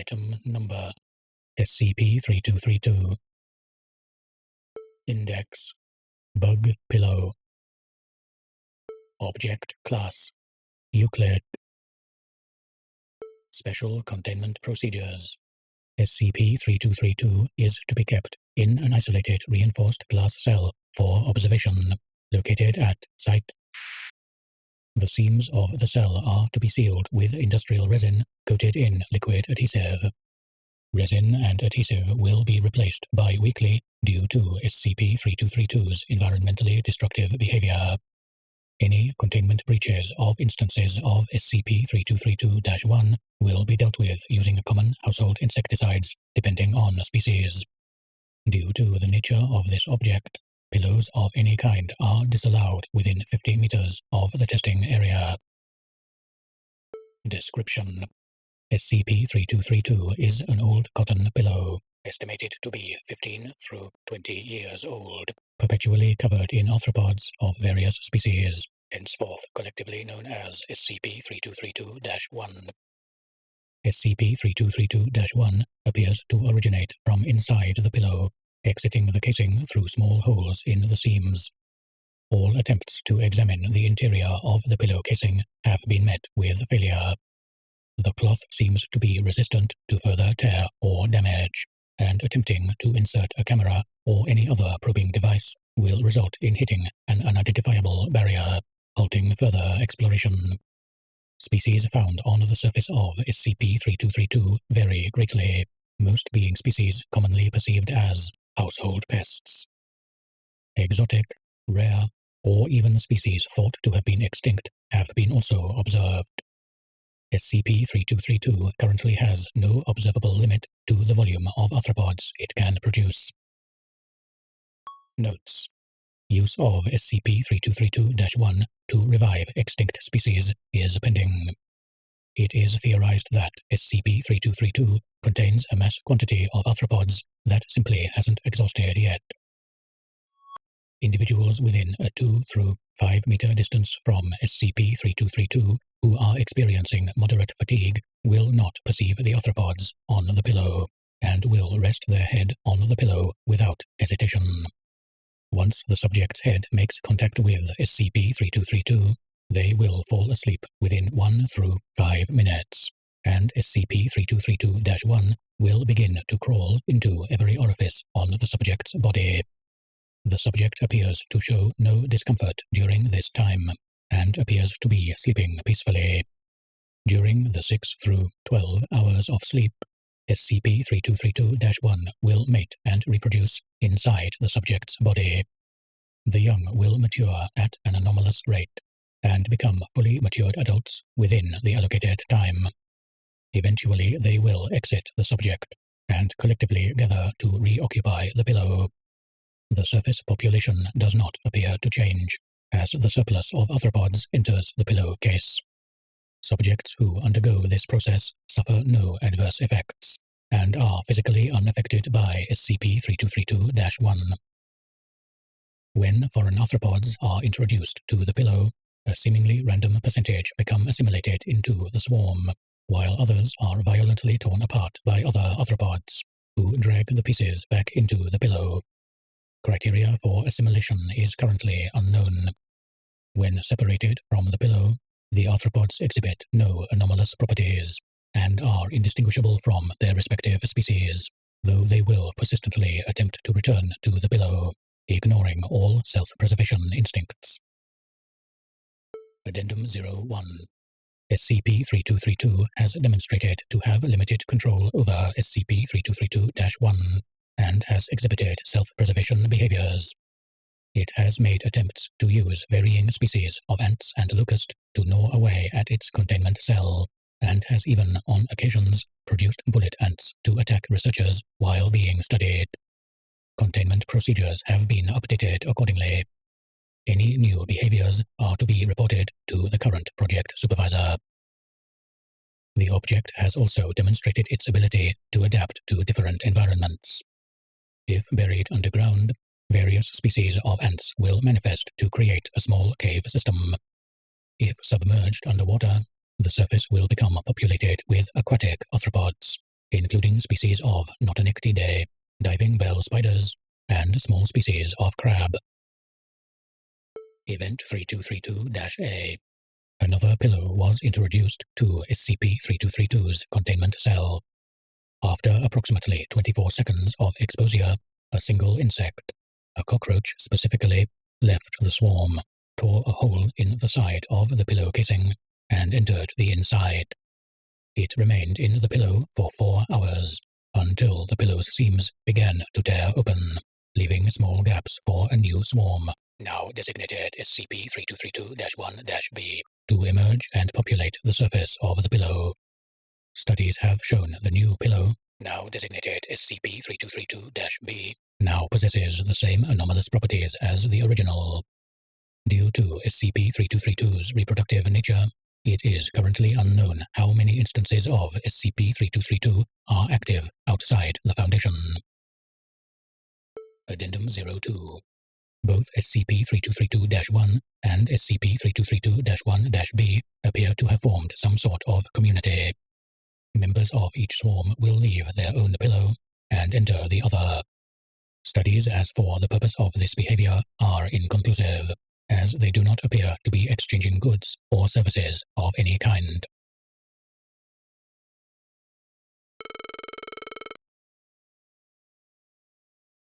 Item Number SCP-3232. Index Bug Pillow. Object Class Euclid. Special Containment Procedures. SCP-3232 is to be kept in an isolated reinforced glass cell for observation, located at Site. The seams of the cell are to be sealed with industrial resin coated in liquid adhesive. Resin and adhesive will be replaced bi-weekly due to SCP-3232's environmentally destructive behavior. Any containment breaches of instances of SCP-3232-1 will be dealt with using common household insecticides, depending on species. Due to the nature of this object, pillows of any kind are disallowed within 50 meters of the testing area. Description: SCP-3232 is an old cotton pillow, estimated to be 15 through 20 years old, perpetually covered in arthropods of various species, henceforth collectively known as SCP-3232-1. SCP-3232-1 appears to originate from inside the pillow, exiting the casing through small holes in the seams. All attempts to examine the interior of the pillow casing have been met with failure. The cloth seems to be resistant to further tear or damage, and attempting to insert a camera or any other probing device will result in hitting an unidentifiable barrier, halting further exploration. Species found on the surface of SCP-3232 vary greatly, most being species commonly perceived as household pests. Exotic, rare, or even species thought to have been extinct have been also observed. SCP-3232 currently has no observable limit to the volume of arthropods it can produce. Notes: use of SCP-3232-1 to revive extinct species is pending. It is theorized that SCP-3232 contains a mass quantity of arthropods that simply hasn't exhausted yet. Individuals within a 2 through 5 meter distance from SCP-3232 who are experiencing moderate fatigue will not perceive the arthropods on the pillow, and will rest their head on the pillow without hesitation. Once the subject's head makes contact with SCP-3232, they will fall asleep within 1 through 5 minutes, and SCP-3232-1 will begin to crawl into every orifice on the subject's body. The subject appears to show no discomfort during this time, and appears to be sleeping peacefully. During the 6 through 12 hours of sleep, SCP-3232-1 will mate and reproduce inside the subject's body. The young will mature at an anomalous rate, and become fully matured adults within the allocated time. Eventually, they will exit the subject, and collectively gather to reoccupy the pillow. The surface population does not appear to change, as the surplus of arthropods enters the pillow case. Subjects who undergo this process suffer no adverse effects, and are physically unaffected by SCP-3232-1. When foreign arthropods are introduced to the pillow, a seemingly random percentage become assimilated into the swarm, while others are violently torn apart by other arthropods, who drag the pieces back into the pillow. Criteria for assimilation is currently unknown. When separated from the pillow, the arthropods exhibit no anomalous properties, and are indistinguishable from their respective species, though they will persistently attempt to return to the pillow, ignoring all self-preservation instincts. Addendum 01. SCP-3232 has demonstrated to have limited control over SCP-3232-1, and has exhibited self-preservation behaviors. It has made attempts to use varying species of ants and locust to gnaw away at its containment cell, and has even, on occasions, produced bullet ants to attack researchers while being studied. Containment procedures have been updated accordingly. Any new behaviors are to be reported to the current project supervisor. The object has also demonstrated its ability to adapt to different environments. If buried underground, various species of ants will manifest to create a small cave system. If submerged underwater, the surface will become populated with aquatic arthropods, including species of Notonictidae, diving bell spiders, and small species of crab. Event 3232-A. Another pillow was introduced to SCP-3232's containment cell. After approximately 24 seconds of exposure, a single insect, a cockroach specifically, left the swarm, tore a hole in the side of the pillow casing, and entered the inside. It remained in the pillow for 4 hours, until the pillow's seams began to tear open, leaving small gaps for a new swarm, now designated SCP-3232-1-B, to emerge and populate the surface of the pillow. Studies have shown the new pillow, now designated SCP-3232-B, now possesses the same anomalous properties as the original. Due to SCP-3232's reproductive nature, it is currently unknown how many instances of SCP-3232 are active outside the Foundation. Addendum 02. Both SCP-3232-1 and SCP-3232-1-B appear to have formed some sort of community. Members of each swarm will leave their own pillow and enter the other. Studies as for the purpose of this behavior are inconclusive, as they do not appear to be exchanging goods or services of any kind.